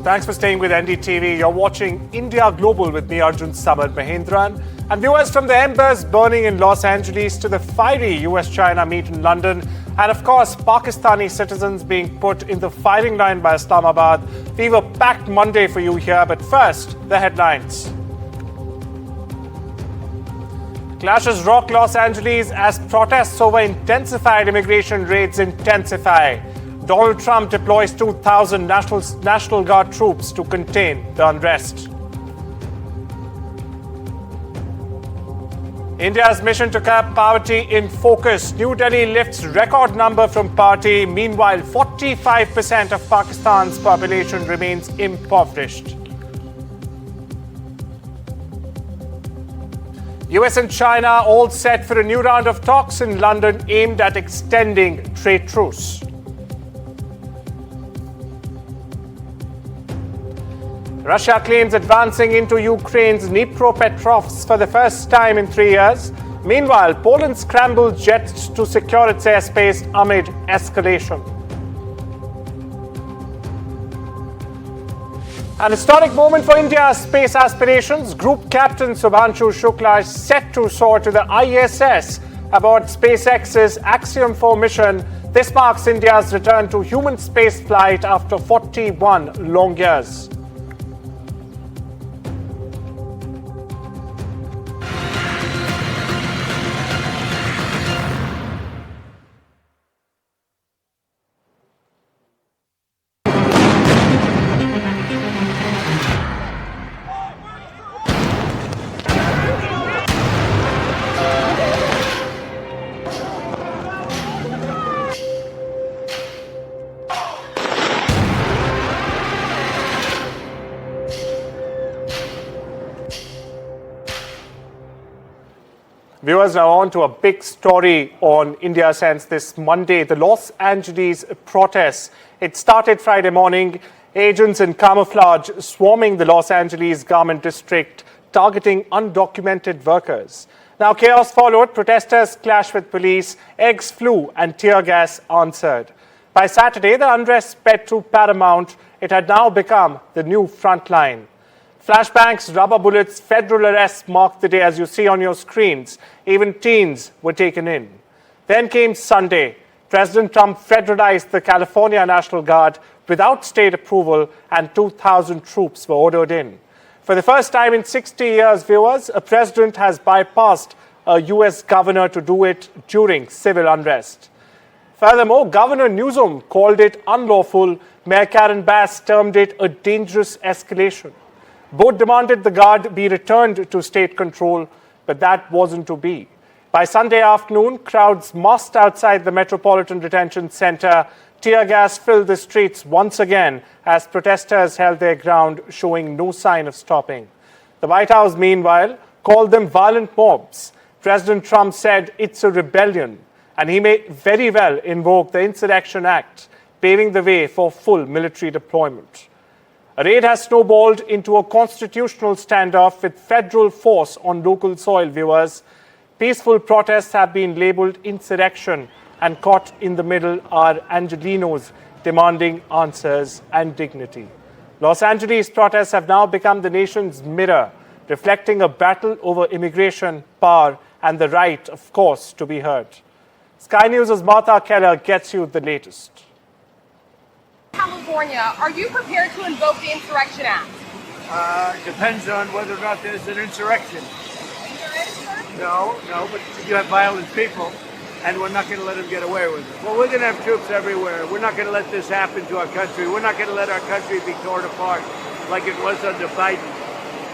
Thanks for staying with NDTV. You're watching India Global with me, Arjun, Samar, Mahendran. And viewers, from the embers burning in Los Angeles to the fiery US-China meet in London, and of course, Pakistani citizens being put in the firing line by Islamabad. We were packed Monday for you here, but first, the headlines. Clashes rock Los Angeles as protests over intensified immigration raids intensify. Donald Trump deploys 2,000 National Guard troops to contain the unrest. India's mission to curb poverty in focus. New Delhi lifts record number from poverty. Meanwhile, 45% of Pakistan's population remains impoverished. US and China all set for a new round of talks in London aimed at extending trade truce. Russia claims advancing into Ukraine's Dnipropetrovsk for the first time in 3 years. Meanwhile, Poland scrambles jets to secure its airspace amid escalation. An historic moment for India's space aspirations. Group Captain Subhanshu Shukla is set to soar to the ISS aboard SpaceX's Axiom 4 mission. This marks India's return to human space flight after 41 long years. Viewers, now on to a big story on India Sense this Monday. The Los Angeles protests. It started Friday morning. Agents in camouflage swarming the Los Angeles garment district, targeting undocumented workers. Now chaos followed. Protesters clashed with police. Eggs flew and tear gas answered. By Saturday, the unrest spread through Paramount. It had now become the new front line. Flashbangs, rubber bullets, federal arrests marked the day as you see on your screens. Even teens were taken in. Then came Sunday. President Trump federalized the California National Guard without state approval, and 2,000 troops were ordered in. For the first time in 60 years, viewers, a president has bypassed a U.S. governor to do it during civil unrest. Furthermore, Governor Newsom called it unlawful. Mayor Karen Bass termed it a dangerous escalation. Both demanded the guard be returned to state control, but that wasn't to be. By Sunday afternoon, crowds massed outside the Metropolitan Detention Center. Tear gas filled the streets once again as protesters held their ground, showing no sign of stopping. The White House, meanwhile, called them violent mobs. President Trump said it's a rebellion, and he may very well invoke the Insurrection Act, paving the way for full military deployment. A raid has snowballed into a constitutional standoff with federal force on local soil, viewers. Peaceful protests have been labeled insurrection, and caught in the middle are Angelenos demanding answers and dignity. Los Angeles protests have now become the nation's mirror, reflecting a battle over immigration, power, and the right, of course, to be heard. Sky News' Martha Keller gets you the latest. California, are you prepared to invoke the Insurrection Act? Depends on whether or not there's an insurrection. No, but you have violent people, and we're not going to let them get away with it. Well, we're going to have troops everywhere. We're not going to let this happen to our country. We're not going to let our country be torn apart like it was under Biden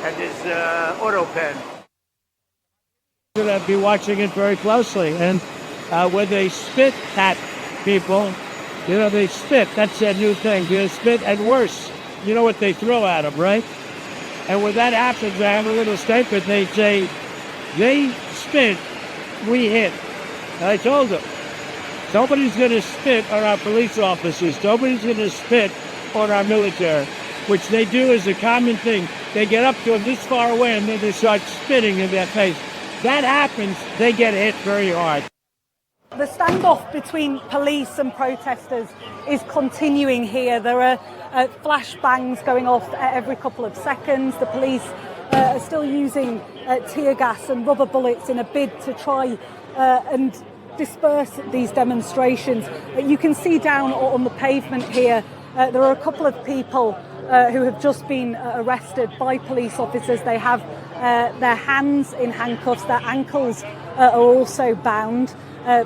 and his auto pen. We're going to be watching it very closely, and when they spit at people, they spit. That's their new thing. They spit, and worse, you know what they throw at them, right? And when that happens, I have a little statement. They say, they spit, we hit. And I told them, nobody's going to spit on our police officers. Nobody's going to spit on our military, which they do as a common thing. They get up to them this far away, and then they start spitting in their face. That happens, they get hit very hard. The standoff between police and protesters is continuing here. There are flashbangs going off every couple of seconds. The police are still using tear gas and rubber bullets in a bid to try and disperse these demonstrations. You can see down on the pavement here, there are a couple of people who have just been arrested by police officers. They have their hands in handcuffs, their ankles are also bound.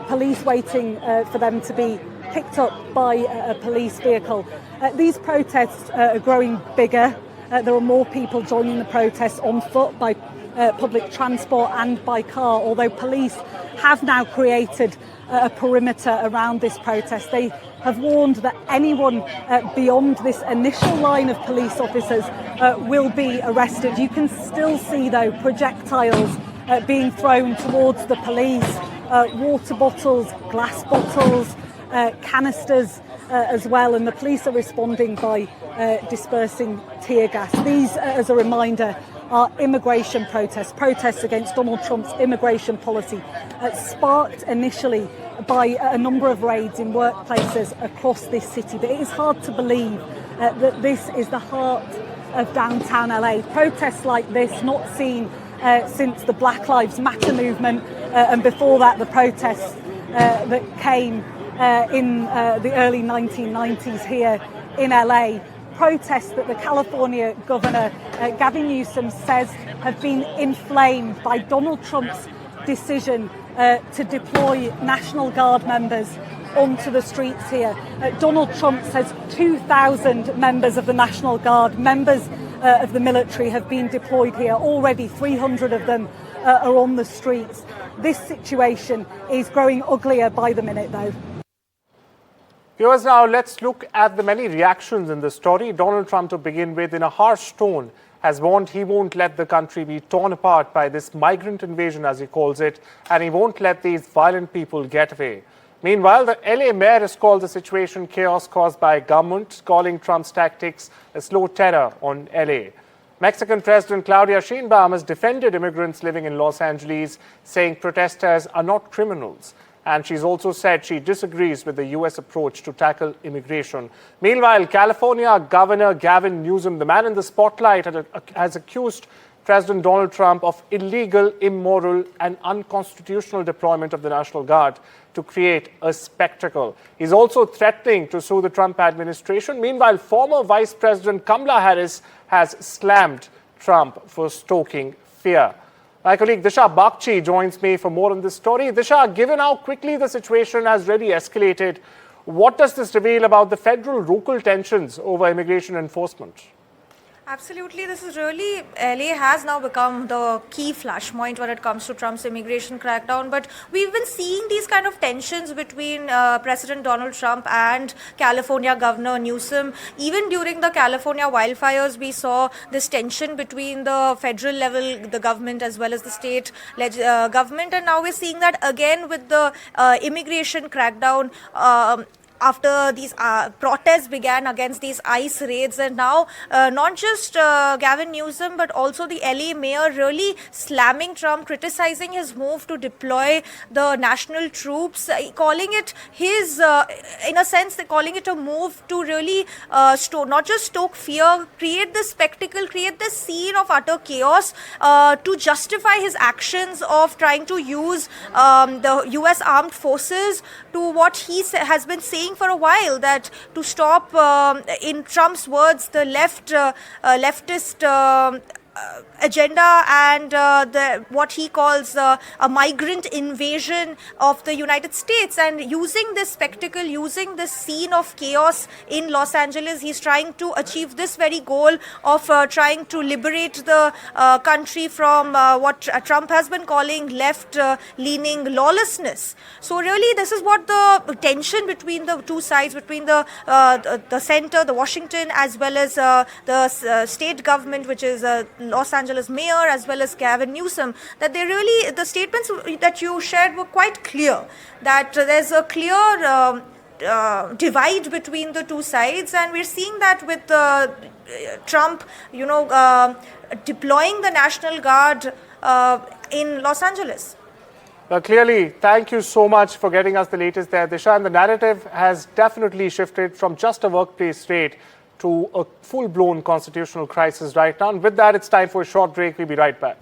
Police waiting for them to be picked up by a police vehicle. These protests are growing bigger. There are more people joining the protests on foot, by public transport and by car, although police have now created a perimeter around this protest. They have warned that anyone beyond this initial line of police officers will be arrested. You can still see, though, projectiles being thrown towards the police, water bottles, glass bottles, canisters as well, and the police are responding by dispersing tear gas. These, as a reminder, are immigration protests against Donald Trump's immigration policy, sparked initially by a number of raids in workplaces across this city. But it is hard to believe that this is the heart of downtown LA. Protests like this, not seen since the Black Lives Matter movement, and before that the protests that came in the early 1990s here in LA. Protests that the California governor, Gavin Newsom, says have been inflamed by Donald Trump's decision to deploy National Guard members onto the streets here. Donald Trump says 2,000 members of the National Guard, members of the military, have been deployed here. Already 300 of them are on the streets. This situation is growing uglier by the minute, though. Viewers, now let's look at the many reactions in the story. Donald Trump, to begin with, in a harsh tone, has warned he won't let the country be torn apart by this migrant invasion, as he calls it, and he won't let these violent people get away. Meanwhile, the LA mayor has called the situation chaos caused by government, calling Trump's tactics a slow terror on LA. Mexican President Claudia Sheinbaum has defended immigrants living in Los Angeles, saying protesters are not criminals. And she's also said she disagrees with the U.S. approach to tackle immigration. Meanwhile, California Governor Gavin Newsom, the man in the spotlight, has accused President Donald Trump of illegal, immoral, and unconstitutional deployment of the National Guard to create a spectacle. He's also threatening to sue the Trump administration. Meanwhile, former Vice President Kamala Harris has slammed Trump for stoking fear. My colleague Disha Bakchi joins me for more on this story. Disha, given how quickly the situation has really escalated, what does this reveal about the federal-local tensions over immigration enforcement? Absolutely. This is really, LA has now become the key flashpoint when it comes to Trump's immigration crackdown. But we've been seeing these kind of tensions between President Donald Trump and California Governor Newsom. Even during the California wildfires, we saw this tension between the federal level, the government, as well as the state government. And now we're seeing that again with the immigration crackdown. After these protests began against these ICE raids, and now not just Gavin Newsom but also the LA mayor really slamming Trump, criticizing his move to deploy the national troops, calling it his, in a sense, they're calling it a move to really not just stoke fear, create this spectacle, create this scene of utter chaos to justify his actions of trying to use the US armed forces to what he has been saying for a while, that to stop, in Trump's words, the leftist agenda and what he calls a migrant invasion of the United States. And using this spectacle, using this scene of chaos in Los Angeles, he's trying to achieve this very goal of trying to liberate the country from what Trump has been calling left-leaning lawlessness. So really, this is what the tension between the two sides, between the center, the Washington, as well as the state government, which is Los Angeles mayor, as well as Gavin Newsom, that they really, the statements that you shared were quite clear, that there's a clear divide between the two sides, and we're seeing that with Trump, deploying the National Guard in Los Angeles. Clearly, thank you so much for getting us the latest there, Disha. And the narrative has definitely shifted from just a workplace raid to a full-blown constitutional crisis right now. And with that, it's time for a short break. We'll be right back.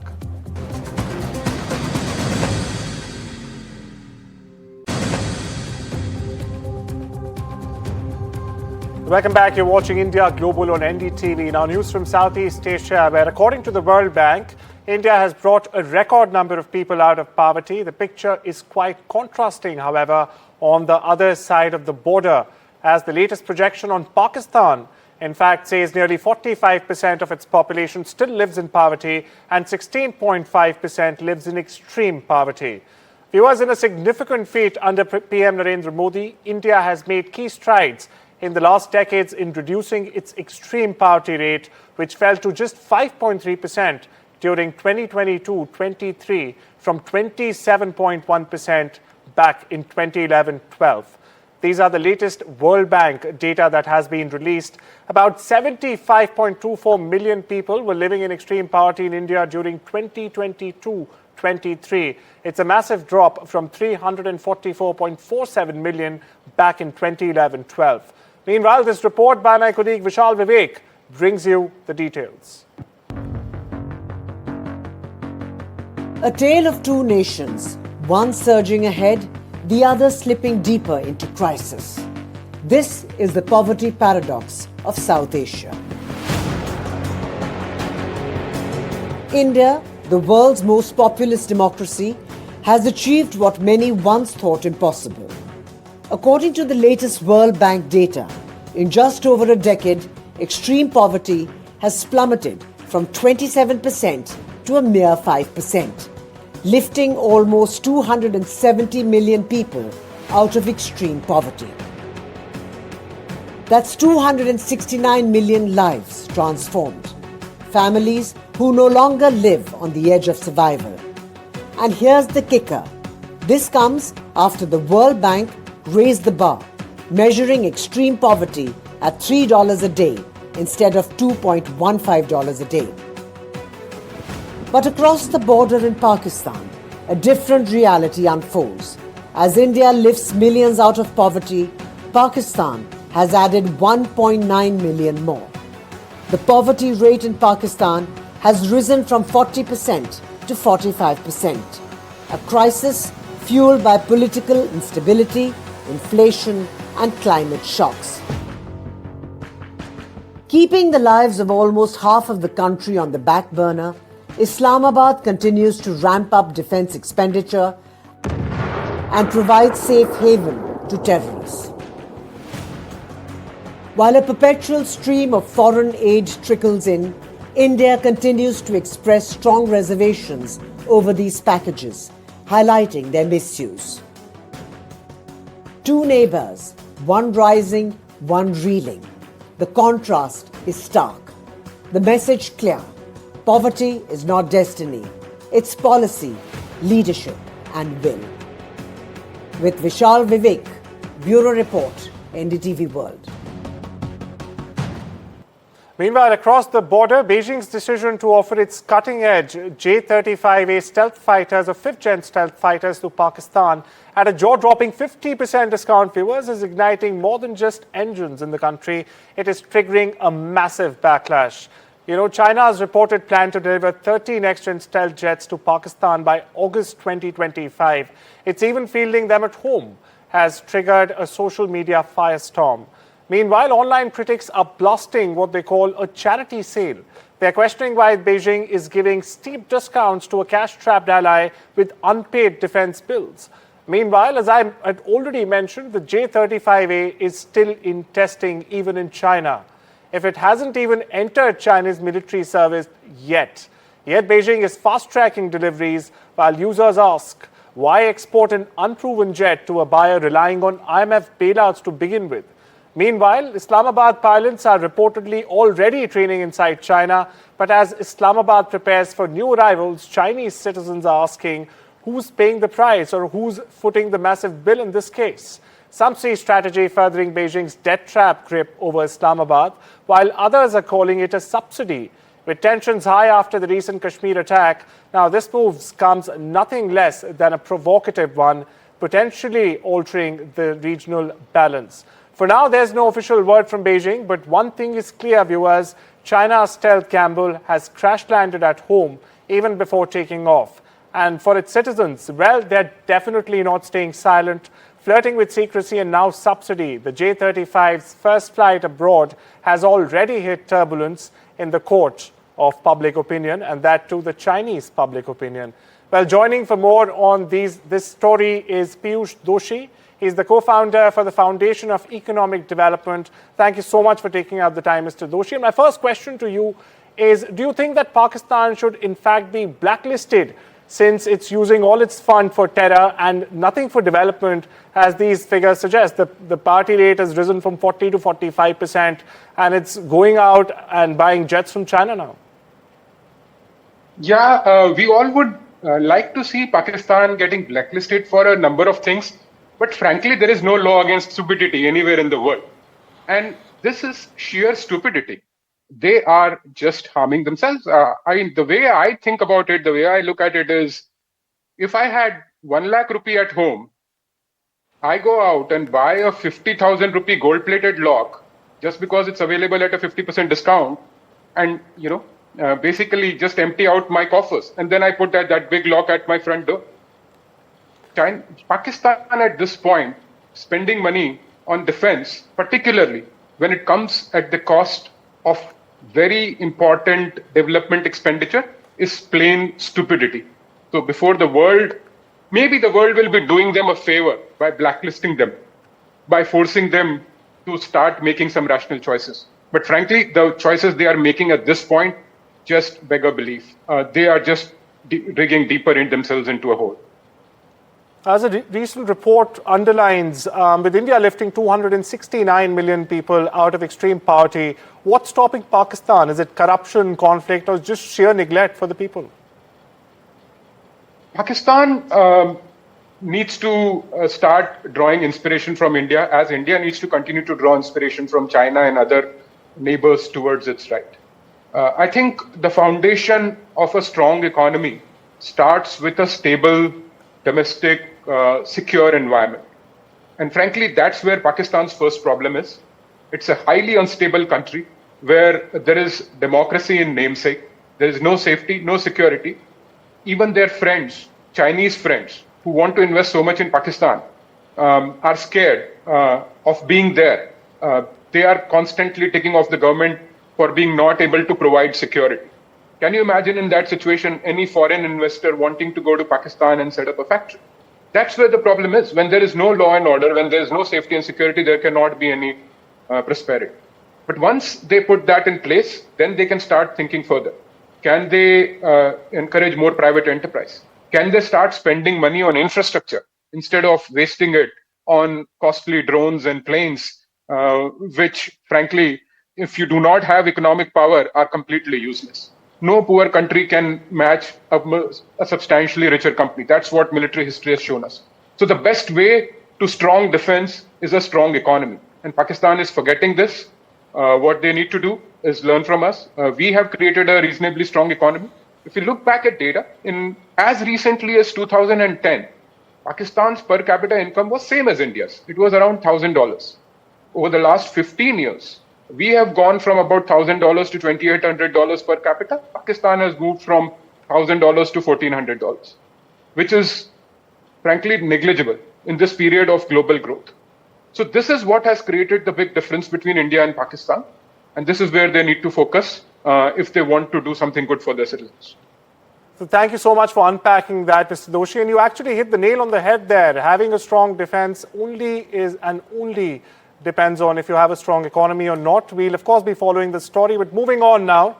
Welcome back. You're watching India Global on NDTV. Now, news from Southeast Asia, where according to the World Bank, India has brought a record number of people out of poverty. The picture is quite contrasting, however, on the other side of the border, as the latest projection on Pakistan, in fact, says nearly 45% of its population still lives in poverty and 16.5% lives in extreme poverty. Viewers, in a significant feat under PM Narendra Modi, India has made key strides in the last decades in reducing its extreme poverty rate, which fell to just 5.3% during 2022-23 from 27.1% back in 2011-12. These are the latest World Bank data that has been released. About 75.24 million people were living in extreme poverty in India during 2022-23. It's a massive drop from 344.47 million back in 2011-12. Meanwhile, this report by my colleague Vishal Vivek brings you the details. A tale of two nations, one surging ahead, the other slipping deeper into crisis. This is the poverty paradox of South Asia. India, the world's most populous democracy, has achieved what many once thought impossible. According to the latest World Bank data, in just over a decade, extreme poverty has plummeted from 27% to a mere 5%, lifting almost 270 million people out of extreme poverty. That's 269 million lives transformed, families who no longer live on the edge of survival. And here's the kicker. This comes after the World Bank raised the bar, measuring extreme poverty at $3 a day instead of $2.15 a day. But across the border in Pakistan, a different reality unfolds. As India lifts millions out of poverty, Pakistan has added 1.9 million more. The poverty rate in Pakistan has risen from 40% to 45%, a crisis fueled by political instability, inflation, and climate shocks. Keeping the lives of almost half of the country on the back burner, Islamabad continues to ramp up defense expenditure and provide safe haven to terrorists. While a perpetual stream of foreign aid trickles in, India continues to express strong reservations over these packages, highlighting their misuse. Two neighbors, one rising, one reeling. The contrast is stark. The message clear. Poverty is not destiny. It's policy, leadership, and will. With Vishal Vivek, Bureau Report, NDTV World. Meanwhile, across the border, Beijing's decision to offer its cutting-edge J-35A stealth fighters or fifth-gen stealth fighters to Pakistan at a jaw-dropping 50% discount, viewers, is igniting more than just engines in the country. It is triggering a massive backlash. You know, China's reported plan to deliver 30 next-gen stealth jets to Pakistan by August 2025. It's even fielding them at home has triggered a social media firestorm. Meanwhile, online critics are blasting what they call a charity sale. They're questioning why Beijing is giving steep discounts to a cash-strapped ally with unpaid defense bills. Meanwhile, as I had already mentioned, the J-35A is still in testing even in China. If it hasn't even entered China's military service yet. Yet Beijing is fast-tracking deliveries while users ask, why export an unproven jet to a buyer relying on IMF bailouts to begin with? Meanwhile, Islamabad pilots are reportedly already training inside China, but as Islamabad prepares for new arrivals, Chinese citizens are asking who's paying the price or who's footing the massive bill in this case. Some see strategy furthering Beijing's debt trap grip over Islamabad, while others are calling it a subsidy. with tensions high after the recent Kashmir attack. Now, this move comes nothing less than a provocative one, potentially altering the regional balance. For now, there's no official word from Beijing, but one thing is clear, viewers. China's stealth gamble has crash-landed at home even before taking off. And for its citizens, well, they're definitely not staying silent. Flirting with secrecy and now subsidy, the J-35's first flight abroad has already hit turbulence in the court of public opinion, and that too the Chinese public opinion. Well, joining for more on this story is Piyush Doshi. He's the co-founder for the Foundation of Economic Development. Thank you so much for taking out the time, Mr. Doshi. And my first question to you is, do you think that Pakistan should in fact be blacklisted since it's using all its fund for terror and nothing for development, as these figures suggest? The party rate has risen from 40 to 45%, and it's going out and buying jets from China now. Yeah, we all would like to see Pakistan getting blacklisted for a number of things. But frankly, there is no law against stupidity anywhere in the world. And this is sheer stupidity. They are just harming themselves. The way I think about it, the way I look at it is, if I had 1 lakh rupee at home, I go out and buy a 50,000 rupee gold-plated lock just because it's available at a 50% discount, and basically just empty out my coffers, and then I put that big lock at my front door. Pakistan at this point, spending money on defense, particularly when it comes at the cost of very important development expenditure, is plain stupidity. So before the world, maybe the world will be doing them a favor by blacklisting them, by forcing them to start making some rational choices. But frankly, the choices they are making at this point just beg a belief. They are just digging deeper in themselves into a hole. As a recent report underlines, with India lifting 269 million people out of extreme poverty, what's stopping Pakistan? Is it corruption, conflict, or just sheer neglect for the people? Pakistan needs to start drawing inspiration from India, as India needs to continue to draw inspiration from China and other neighbors towards its right. I think the foundation of a strong economy starts with a stable, domestic, secure environment. And frankly, that's where Pakistan's first problem is. It's a highly unstable country where there is democracy in namesake. There is no safety, no security. Even their friends, Chinese friends, who want to invest so much in Pakistan, are scared of being there. They are constantly taking off the government for being not able to provide security. Can you imagine in that situation any foreign investor wanting to go to Pakistan and set up a factory? That's where the problem is. When there is no law and order, when there is no safety and security, there cannot be any prosperity. But once they put that in place, then they can start thinking further. Can they encourage more private enterprise? Can they start spending money on infrastructure instead of wasting it on costly drones and planes, which frankly, if you do not have economic power, are completely useless? No poor country can match a substantially richer company. That's what military history has shown us. So the best way to strong defense is a strong economy. And Pakistan is forgetting this. What they need to do is learn from us. We have created a reasonably strong economy. If you look back at data, in as recently as 2010, Pakistan's per capita income was same as India's. It was around $1,000. Over the last 15 years, we have gone from about $1,000 to $2,800 per capita. Pakistan has moved from $1,000 to $1,400, which is frankly negligible in this period of global growth. So this is what has created the big difference between India and Pakistan. And this is where they need to focus if they want to do something good for their citizens. So thank you so much for unpacking that, Mr. Doshi. And you actually hit the nail on the head there. Having a strong defense only depends on if you have a strong economy or not. We'll, of course, be following the story. But moving on now.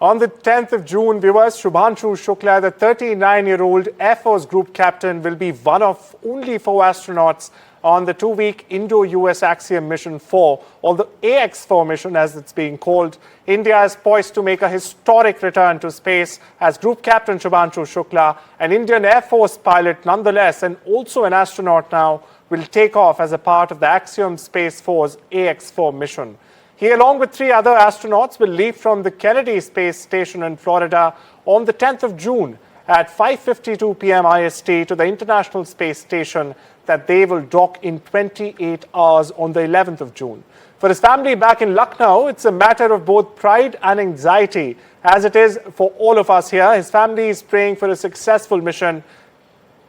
On the 10th of June, viewers, Shubhanshu Shukla, the 39-year-old Air Force Group Captain, will be one of only 4 astronauts on the 2-week Indo-US Axiom Mission 4, or the AX4 mission as it's being called. India is poised to make a historic return to space as Group Captain Shubhanshu Shukla, an Indian Air Force pilot nonetheless and also an astronaut now, will take off as a part of the Axiom Space Force AX4 mission. He, along with 3 other astronauts, will leave from the Kennedy Space Station in Florida on the 10th of June at 5:52 p.m. IST to the International Space Station that they will dock in 28 hours on the 11th of June. For his family back in Lucknow, it's a matter of both pride and anxiety, as it is for all of us here. His family is praying for a successful mission,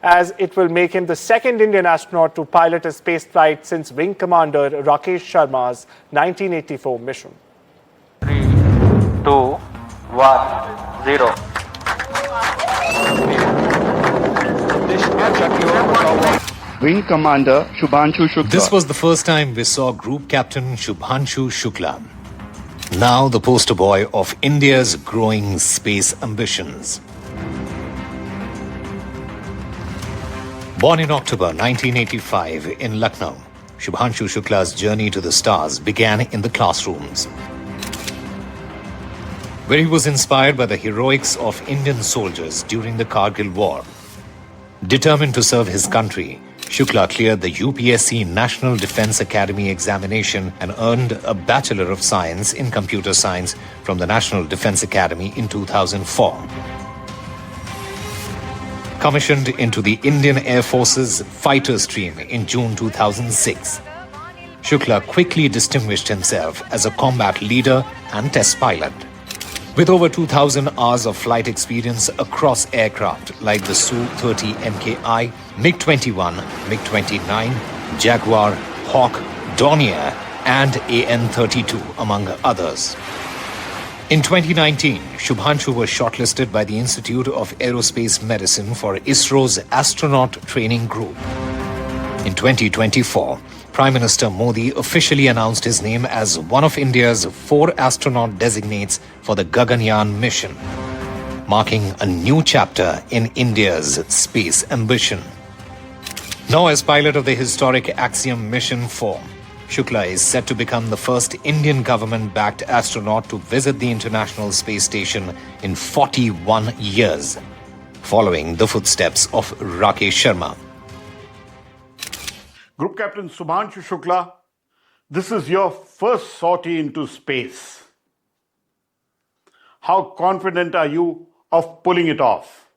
as it will make him the second Indian astronaut to pilot a space flight since Wing Commander Rakesh Sharma's 1984 mission. 3, 2, 1, 0. Wing Commander Shubhanshu Shukla. This was the first time we saw Group Captain Shubhanshu Shukla, now the poster boy of India's growing space ambitions. Born in October 1985 in Lucknow, Shubhanshu Shukla's journey to the stars began in the classrooms, where he was inspired by the heroics of Indian soldiers during the Kargil War. Determined to serve his country, Shukla cleared the UPSC National Defence Academy examination and earned a Bachelor of Science in Computer Science from the National Defence Academy in 2004. Commissioned into the Indian Air Force's fighter stream in June 2006, Shukla quickly distinguished himself as a combat leader and test pilot. With over 2,000 hours of flight experience across aircraft like the Su-30 MKI, MiG-21, MiG-29, Jaguar, Hawk, Dornier and AN-32 among others. In 2019, Shubhanshu was shortlisted by the Institute of Aerospace Medicine for ISRO's Astronaut Training Group. In 2024, Prime Minister Modi officially announced his name as one of India's 4 astronaut designates for the Gaganyaan mission, marking a new chapter in India's space ambition. Now as pilot of the historic Axiom Mission 4, Shukla is set to become the first Indian government-backed astronaut to visit the International Space Station in 41 years, following the footsteps of Rakesh Sharma. Group Captain Shubhanshu Shukla, this is your first sortie into space. How confident are you of pulling it off?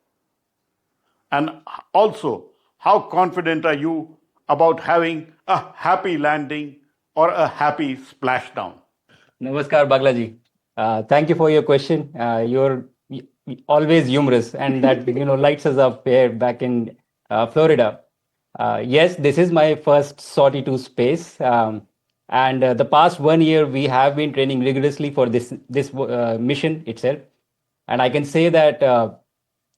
And also, how confident are you about having a happy landing or a happy splashdown? Namaskar, Baglaji. Thank you for your question. You're always humorous, and that lights us up here back in Florida. Yes, this is my first sortie to space, and the past 1 year we have been training rigorously for this mission itself, and I can say that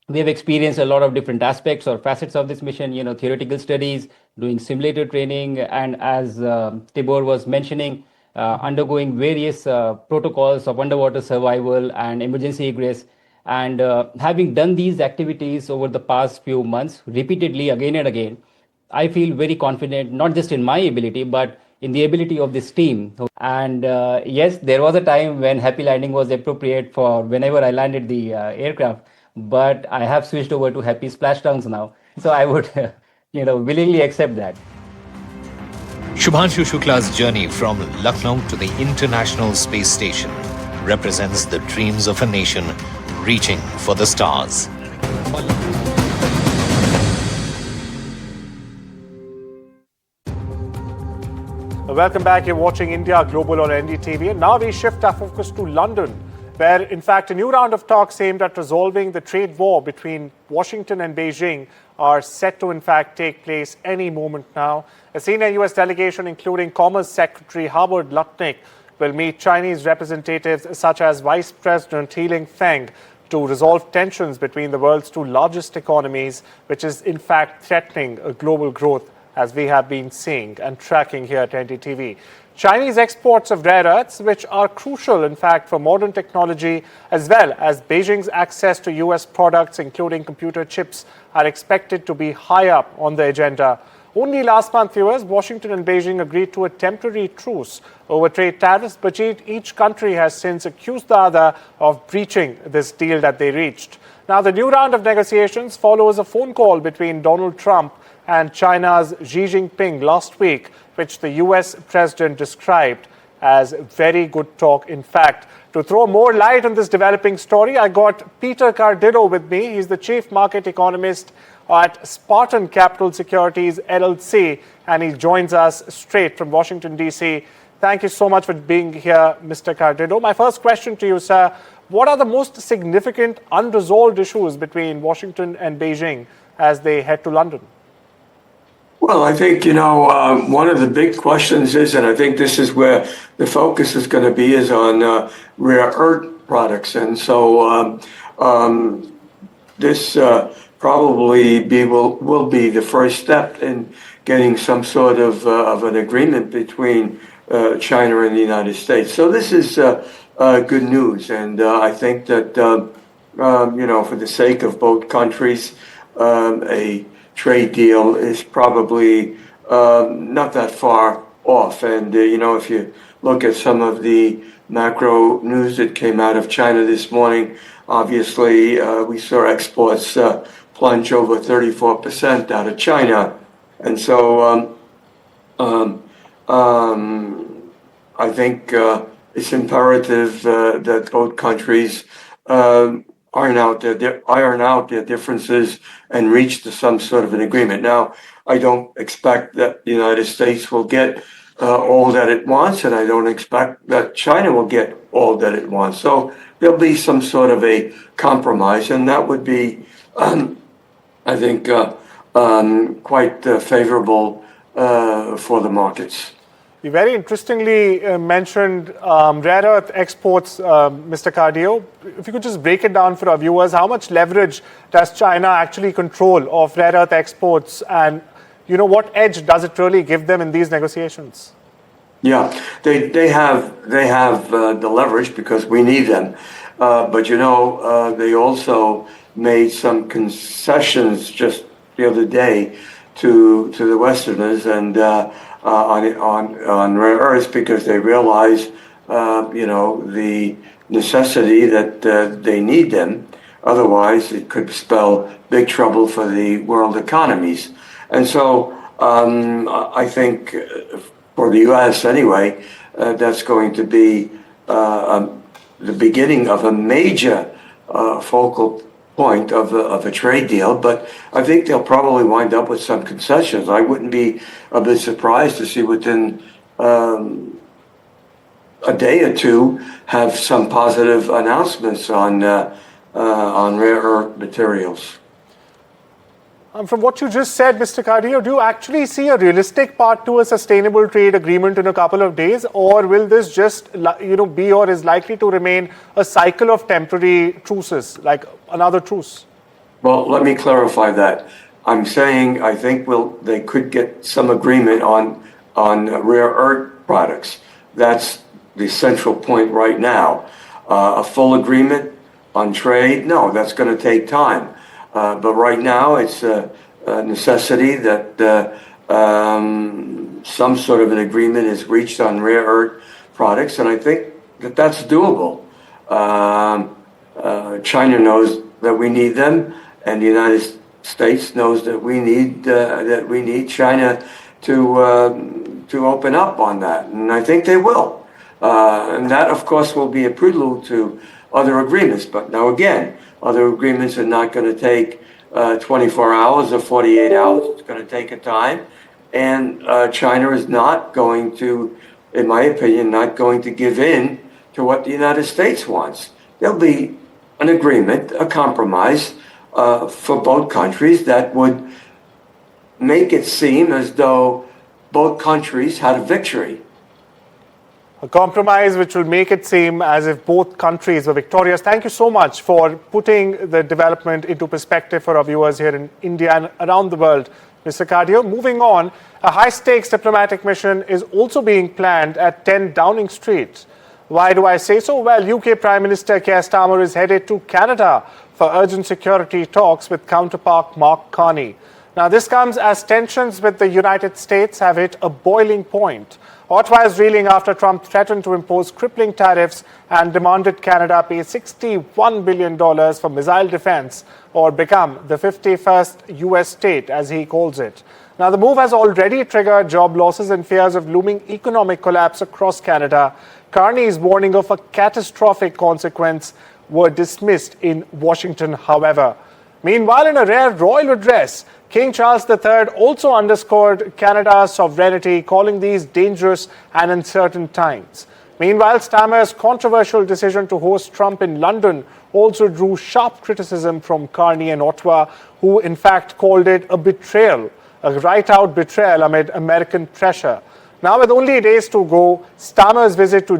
we have experienced a lot of different aspects or facets of this mission. Theoretical studies, doing simulator training, and as Tibor was mentioning, undergoing various protocols of underwater survival and emergency egress. And having done these activities over the past few months repeatedly again and again, I feel very confident, not just in my ability, but in the ability of this team. And yes, there was a time when happy landing was appropriate for whenever I landed the aircraft, but I have switched over to happy splashdowns now. So I would, willingly accept that. Shubhanshu Shukla's journey from Lucknow to the International Space Station represents the dreams of a nation reaching for the stars. Welcome back. You're watching India Global on NDTV. And now we shift our focus to London, where, in fact, a new round of talks aimed at resolving the trade war between Washington and Beijing are set to, in fact, take place any moment now. A senior U.S. delegation, including Commerce Secretary Howard Lutnick, will meet Chinese representatives such as Vice President He Feng to resolve tensions between the world's 2 largest economies, which is, in fact, threatening global growth, as we have been seeing and tracking here at NDTV. Chinese exports of rare earths, which are crucial, in fact, for modern technology, as well as Beijing's access to US products, including computer chips, are expected to be high up on the agenda. Only last month, viewers, Washington and Beijing agreed to a temporary truce over trade tariffs, but each country has since accused the other of breaching this deal that they reached. Now, the new round of negotiations follows a phone call between Donald Trump and China's Xi Jinping last week, which the US president described as very good talk. In fact, to throw more light on this developing story, I got Peter Cardillo with me. He's the chief market economist at Spartan Capital Securities LLC, and he joins us straight from Washington, D.C. Thank you so much for being here, Mr. Cardillo. My first question to you, sir, what are the most significant unresolved issues between Washington and Beijing as they head to London? Well, I think, one of the big questions is, and I think this is where the focus is going to be, is on rare earth products. And so this probably will be the first step in getting some sort of an agreement between China and the United States. So this is good news. And I think that, for the sake of both countries, a trade deal is probably not that far off. And, if you look at some of the macro news that came out of China this morning, obviously we saw exports plunge over 34% out of China. And so I think it's imperative that both countries iron out their differences and reach to some sort of an agreement. Now, I don't expect that the United States will get all that it wants, and I don't expect that China will get all that it wants. So there'll be some sort of a compromise, and that would be, I think, quite favorable for the markets. You very interestingly mentioned rare earth exports, Mr. Cardillo. If you could just break it down for our viewers, how much leverage does China actually control of rare earth exports, and what edge does it really give them in these negotiations? Yeah, they have the leverage because we need them, but they also made some concessions just the other day to the Westerners and on rare earths, because they realize the necessity that they need them. Otherwise, it could spell big trouble for the world economies. And so I think for the U.S. anyway, that's going to be the beginning of a major focal point of a trade deal, but I think they'll probably wind up with some concessions. I wouldn't be a bit surprised to see within a day or two have some positive announcements on rare earth materials. From what you just said, Mr. Cardillo, do you actually see a realistic path to a sustainable trade agreement in a couple of days, or will this just be or is likely to remain a cycle of temporary truces, like another truce? Well, let me clarify that. I'm saying I think they could get some agreement on rare earth products. That's the central point right now. A full agreement on trade, no, that's going to take time. But right now, it's a necessity that some sort of an agreement is reached on rare earth products, and I think that that's doable. China knows that we need them, and the United States knows that we need China to open up on that, and I think they will. And that, of course, will be a prelude to other agreements. But now again, other agreements are not going to take 24 hours or 48 hours. It's going to take a time. And China is not going to, in my opinion, not going to give in to what the United States wants. There'll be an agreement, a compromise for both countries that would make it seem as though both countries had a victory. A compromise which will make it seem as if both countries were victorious. Thank you so much for putting the development into perspective for our viewers here in India and around the world. Mr. Cardio, moving on, a high-stakes diplomatic mission is also being planned at 10 Downing Street. Why do I say so? Well, UK Prime Minister Keir Starmer is headed to Canada for urgent security talks with counterpart Mark Carney. Now, this comes as tensions with the United States have hit a boiling point. Ottawa is reeling after Trump threatened to impose crippling tariffs and demanded Canada pay $61 billion for missile defense or become the 51st U.S. state, as he calls it. Now, the move has already triggered job losses and fears of looming economic collapse across Canada. Carney's warning of a catastrophic consequence were dismissed in Washington, however. Meanwhile, in a rare royal address, King Charles III also underscored Canada's sovereignty, calling these dangerous and uncertain times. Meanwhile, Starmer's controversial decision to host Trump in London also drew sharp criticism from Carney and Ottawa, who in fact called it a betrayal, a right-out betrayal amid American pressure. Now, with only days to go, Starmer's visit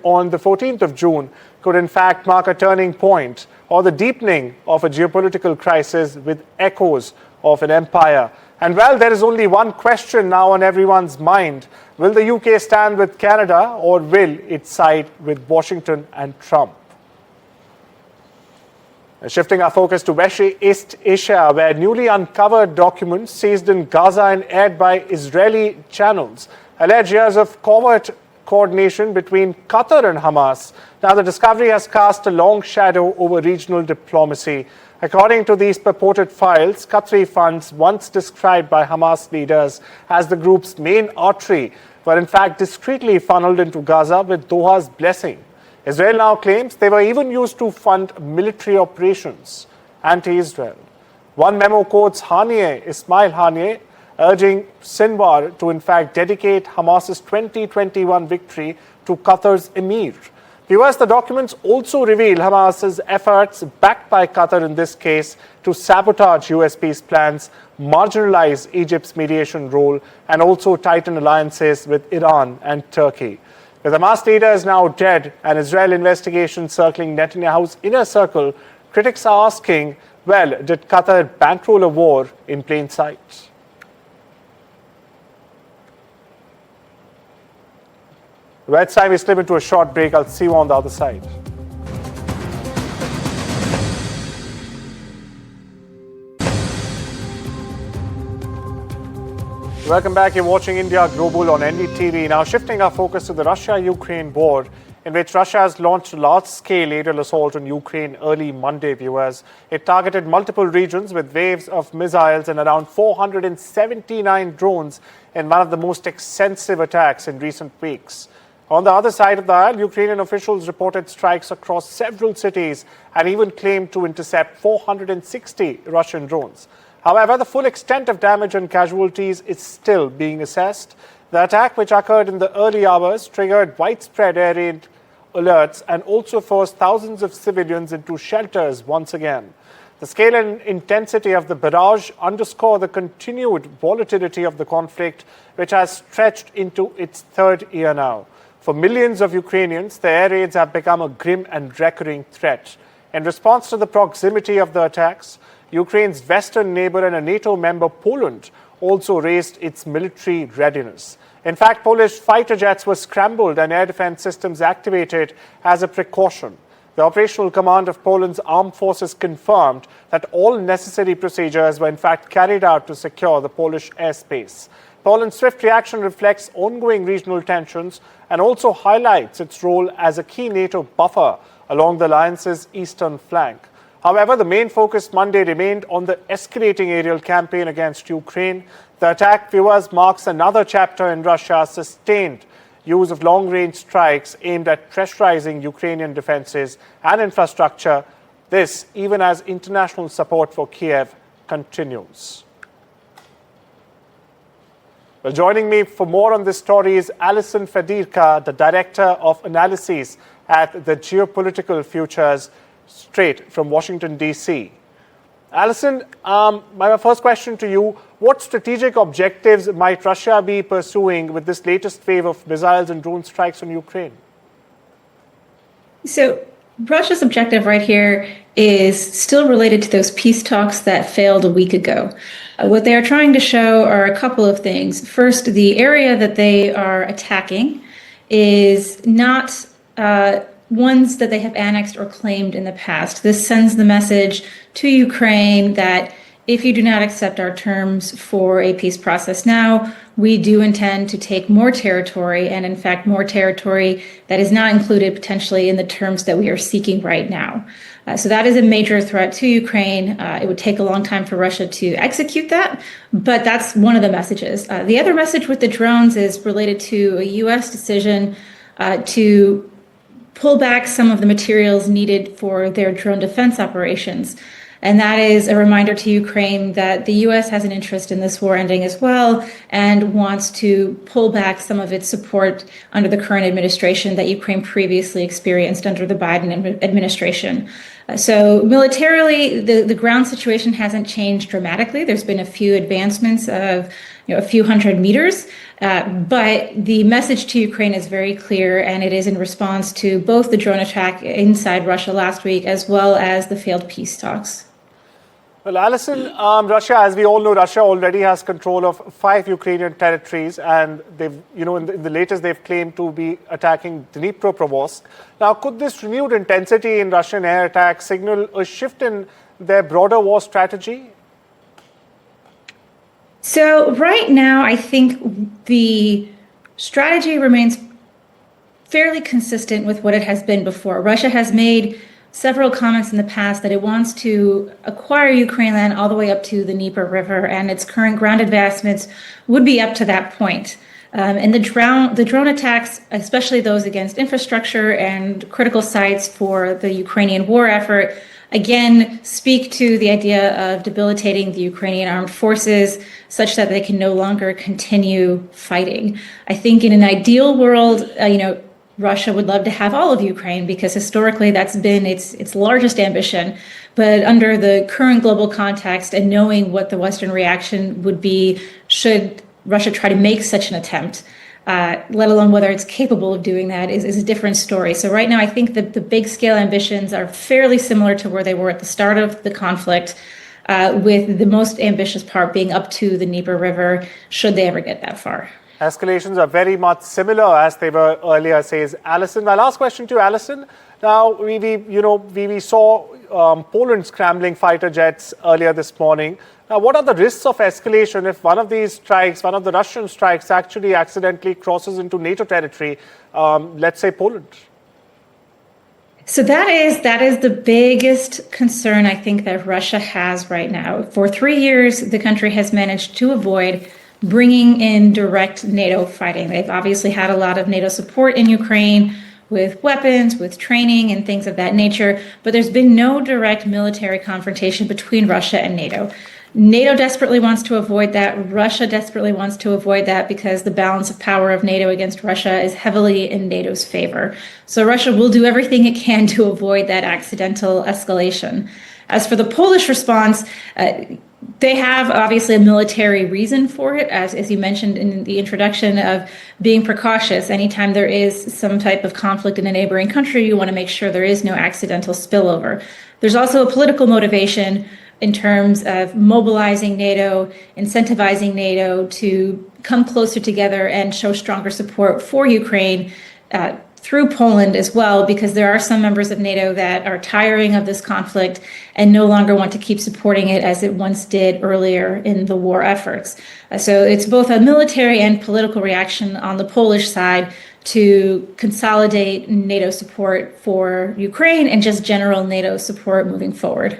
on the 14th of June could in fact mark a turning point or the deepening of a geopolitical crisis with echoes of an empire. And well, there is only one question now on everyone's mind. Will the UK stand with Canada or will it side with Washington and Trump? Shifting our focus to West East Asia, where newly uncovered documents seized in Gaza and aired by Israeli channels allege years of covert coordination between Qatar and Hamas. Now, the discovery has cast a long shadow over regional diplomacy. According to these purported files, Qatari funds, once described by Hamas leaders as the group's main artery, were in fact discreetly funneled into Gaza with Doha's blessing. Israel now claims they were even used to fund military operations anti-Israel. One memo quotes Ismail Haniyeh, urging Sinwar to in fact dedicate Hamas's 2021 victory to Qatar's emir. Viewers, the documents also reveal Hamas's efforts, backed by Qatar in this case, to sabotage US peace plans, marginalize Egypt's mediation role, and also tighten alliances with Iran and Turkey. With Hamas leaders now dead and Israel investigation circling Netanyahu's inner circle, critics are asking, well, did Qatar bankroll a war in plain sight? Well, it's time we slip into a short break. I'll see you on the other side. Welcome back. You're watching India Global on NDTV. Now shifting our focus to the Russia-Ukraine war, in which Russia has launched a large-scale aerial assault on Ukraine early Monday, viewers. It targeted multiple regions with waves of missiles and around 479 drones in one of the most extensive attacks in recent weeks. On the other side of the aisle, Ukrainian officials reported strikes across several cities and even claimed to intercept 460 Russian drones. However, the full extent of damage and casualties is still being assessed. The attack, which occurred in the early hours, triggered widespread air raid alerts and also forced thousands of civilians into shelters once again. The scale and intensity of the barrage underscore the continued volatility of the conflict, which has stretched into its third year now. For millions of Ukrainians, the air raids have become a grim and recurring threat. In response to the proximity of the attacks, Ukraine's western neighbor and a NATO member, Poland, also raised its military readiness. In fact, Polish fighter jets were scrambled and air defense systems activated as a precaution. The operational command of Poland's armed forces confirmed that all necessary procedures were in fact carried out to secure the Polish airspace. Poland's swift reaction reflects ongoing regional tensions and also highlights its role as a key NATO buffer along the alliance's eastern flank. However, the main focus Monday remained on the escalating aerial campaign against Ukraine. The attack, viewers, marks another chapter in Russia's sustained use of long-range strikes aimed at pressurizing Ukrainian defenses and infrastructure. This, even as international support for Kiev continues. Well, joining me for more on this story is Alison Federica, the Director of Analyses at the Geopolitical Futures, straight from Washington, D.C. Alison, my first question to you, what strategic objectives might Russia be pursuing with this latest wave of missiles and drone strikes on Ukraine? So Russia's objective right here is still related to those peace talks that failed a week ago. What they are trying to show are a couple of things. First, the area that they are attacking is not ones that they have annexed or claimed in the past. This sends the message to Ukraine that if you do not accept our terms for a peace process now, we do intend to take more territory, and in fact, more territory that is not included potentially in the terms that we are seeking right now. So that is a major threat to Ukraine. It would take a long time for Russia to execute that, but that's one of the messages. The other message with the drones is related to a U.S. decision to pull back some of the materials needed for their drone defense operations. And that is a reminder to Ukraine that the U.S. has an interest in this war ending as well and wants to pull back some of its support under the current administration that Ukraine previously experienced under the Biden administration. So militarily, the ground situation hasn't changed dramatically. There's been a few advancements of a few hundred meters, but the message to Ukraine is very clear, and it is in response to both the drone attack inside Russia last week as well as the failed peace talks. Well, Alison, Russia, as we all know, Russia already has control of 5 Ukrainian territories, and they've, in the latest, they've claimed to be attacking Dnipropetrovsk. Now, could this renewed intensity in Russian air attacks signal a shift in their broader war strategy? So right now, I think the strategy remains fairly consistent with what it has been before. Russia has made several comments in the past that it wants to acquire Ukraine land all the way up to the Dnieper River, and its current ground advancements would be up to that point. And the drone attacks, especially those against infrastructure and critical sites for the Ukrainian war effort, again, speak to the idea of debilitating the Ukrainian armed forces such that they can no longer continue fighting. I think in an ideal world, Russia would love to have all of Ukraine because historically that's been its largest ambition. But under the current global context and knowing what the Western reaction would be should Russia try to make such an attempt, let alone whether it's capable of doing that, is a different story. So right now I think that the big scale ambitions are fairly similar to where they were at the start of the conflict, with the most ambitious part being up to the Dnieper River, should they ever get that far. Escalations are very much similar as they were earlier, says Alison. My last question to Alison. Now, we saw Poland scrambling fighter jets earlier this morning. Now, what are the risks of escalation if one of these strikes, one of the Russian strikes, actually accidentally crosses into NATO territory, let's say Poland? So that is the biggest concern I think that Russia has right now. For 3 years, the country has managed to avoid bringing in direct NATO fighting. They've obviously had a lot of NATO support in Ukraine with weapons, with training and things of that nature, but there's been no direct military confrontation between Russia and NATO. NATO desperately wants to avoid that. Russia desperately wants to avoid that because the balance of power of NATO against Russia is heavily in NATO's favor. So Russia will do everything it can to avoid that accidental escalation. As for the Polish response, they have obviously a military reason for it, as you mentioned in the introduction, of being precautious. Anytime there is some type of conflict in a neighboring country, you want to make sure there is no accidental spillover. There's also a political motivation in terms of mobilizing NATO, incentivizing NATO to come closer together and show stronger support for Ukraine through Poland as well, because there are some members of NATO that are tiring of this conflict and no longer want to keep supporting it as it once did earlier in the war efforts. So it's both a military and political reaction on the Polish side to consolidate NATO support for Ukraine and just general NATO support moving forward.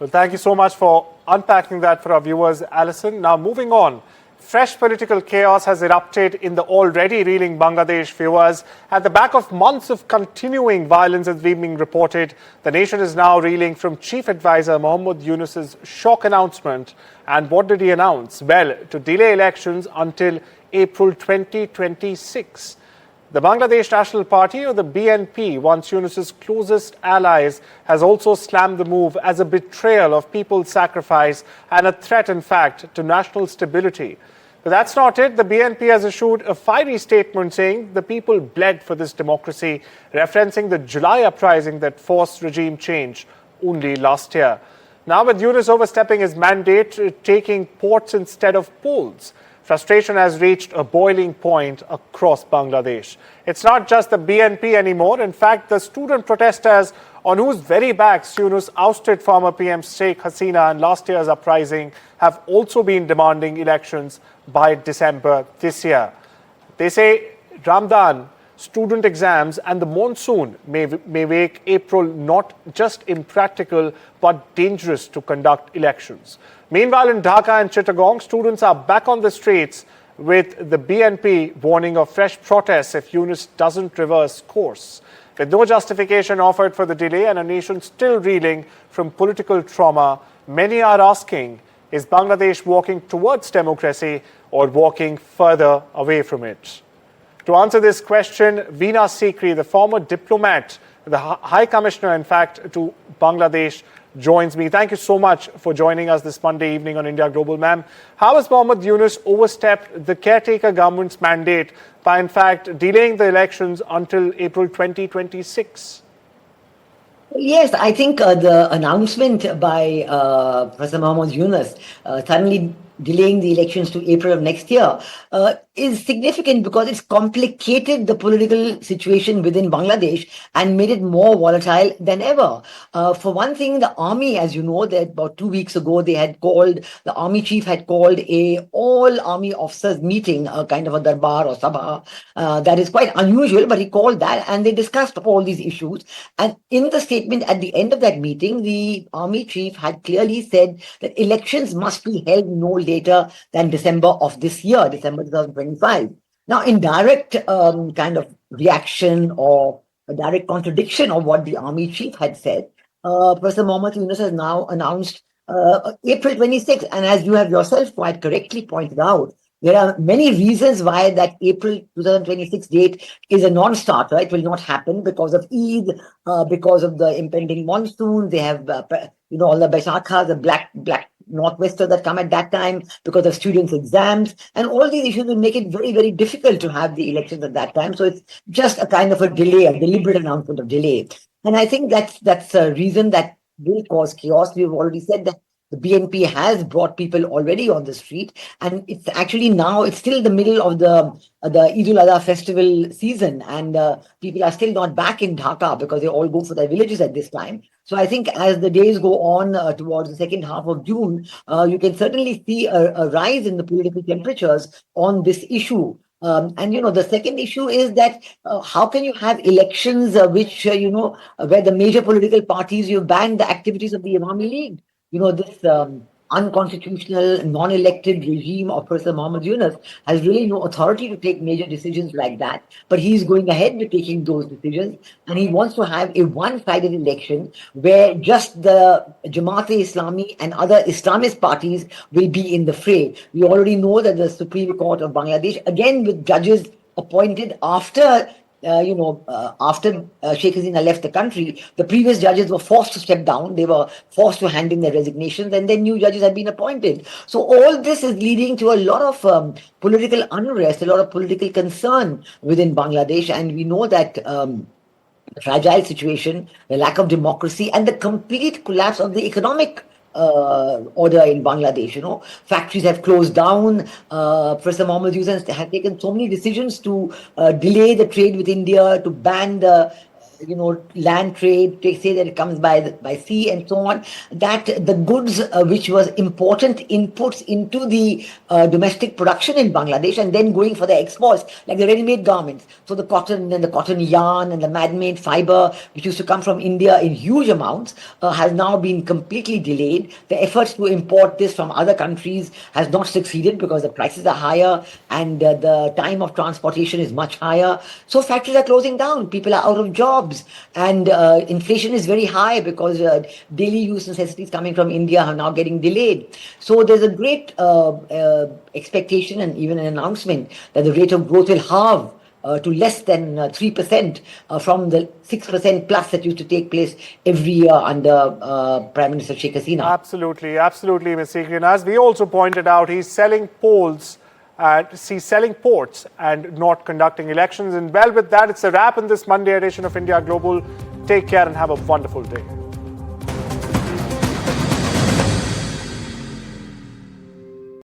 Well, thank you so much for unpacking that for our viewers, Alison. Now, moving on. Fresh political chaos has erupted in the already reeling Bangladesh, viewers. At the back of months of continuing violence as being reported, the nation is now reeling from Chief Advisor Muhammad Yunus's shock announcement. And what did he announce? Well, to delay elections until April 2026. The Bangladesh National Party, or the BNP, once Yunus's closest allies, has also slammed the move as a betrayal of people's sacrifice and a threat, in fact, to national stability. But that's not it. The BNP has issued a fiery statement saying the people bled for this democracy, referencing the July uprising that forced regime change only last year. Now with Yunus overstepping his mandate, taking ports instead of polls, frustration has reached a boiling point across Bangladesh. It's not just the BNP anymore. In fact, the student protesters on whose very backs Yunus ousted former PM Sheikh Hasina in last year's uprising have also been demanding elections by December this year. They say Ramadan, student exams and the monsoon may make April not just impractical but dangerous to conduct elections. Meanwhile, in Dhaka and Chittagong, students are back on the streets with the BNP warning of fresh protests if Yunus doesn't reverse course. With no justification offered for the delay and a nation still reeling from political trauma, many are asking, is Bangladesh walking towards democracy or walking further away from it? To answer this question, Veena Sikri, the former diplomat, the High Commissioner, in fact, to Bangladesh, joins me. Thank you so much for joining us this Monday evening on India Global, ma'am. How has Mohammad Yunus overstepped the caretaker government's mandate by, in fact, delaying the elections until April 2026? Yes, I think the announcement by Professor Mohammad Yunus suddenly delaying the elections to April of next year is significant because it's complicated the political situation within Bangladesh and made it more volatile than ever. For one thing, the army, as you know, that about 2 weeks ago, the army chief had called a all army officers meeting, a kind of a darbar or sabha. That is quite unusual, but he called that and they discussed all these issues. And in the statement at the end of that meeting, the army chief had clearly said that elections must be held no later than December of this year, December 2025. Now, in direct kind of reaction or a direct contradiction of what the army chief had said, Professor Mohammad Yunus has now announced April 26. And as you have yourself quite correctly pointed out, there are many reasons why that April 2026 date is a non-starter. It will not happen because of Eid, because of the impending monsoon. They have, all the Baisakha, the black northwesters that come at that time, because of students' exams. And all these issues will make it very, very difficult to have the elections at that time. So it's just a kind of a delay, a deliberate announcement of delay. And I think that's a reason that will cause chaos. We've already said that the BNP has brought people already on the street, and it's actually now, it's still the middle of the Eid al-Adha festival season, and people are still not back in Dhaka because they all go for their villages at this time. So I think as the days go on towards the second half of June, you can certainly see a rise in the political temperatures on this issue. And the second issue is that how can you have elections which where the major political parties, you ban the activities of the Awami League? This unconstitutional, non-elected regime of Professor Mohammad Yunus has really no authority to take major decisions like that. But he's going ahead with taking those decisions, and he wants to have a one-sided election where just the Jamaat-e-Islami and other Islamist parties will be in the fray. We already know that the Supreme Court of Bangladesh, again with judges appointed after Sheikh Hasina left the country, the previous judges were forced to step down. They were forced to hand in their resignations, and then new judges had been appointed. So all this is leading to a lot of political unrest, a lot of political concern within Bangladesh. And we know that the fragile situation, the lack of democracy, and the complete collapse of the economic order in Bangladesh. Factories have closed down. Professor Mohammad Yunus has taken so many decisions to delay the trade with India, to ban the land trade, they say that it comes by sea and so on, that the goods which was important inputs into the domestic production in Bangladesh and then going for the exports, like the ready-made garments. So the cotton and the cotton yarn and the man-made fiber, which used to come from India in huge amounts, has now been completely delayed. The efforts to import this from other countries has not succeeded because the prices are higher and the time of transportation is much higher. So factories are closing down. People are out of jobs. And inflation is very high because daily use necessities coming from India are now getting delayed. So there's a great expectation and even an announcement that the rate of growth will halve to less than 3% from the 6% plus that used to take place every year under Prime Minister Sheikh Hasina. Absolutely, Ms. Sikri. And as we also pointed out, he's selling polls see selling ports and not conducting elections. And well, with that, it's a wrap in this Monday edition of India Global. Take care and have a wonderful day.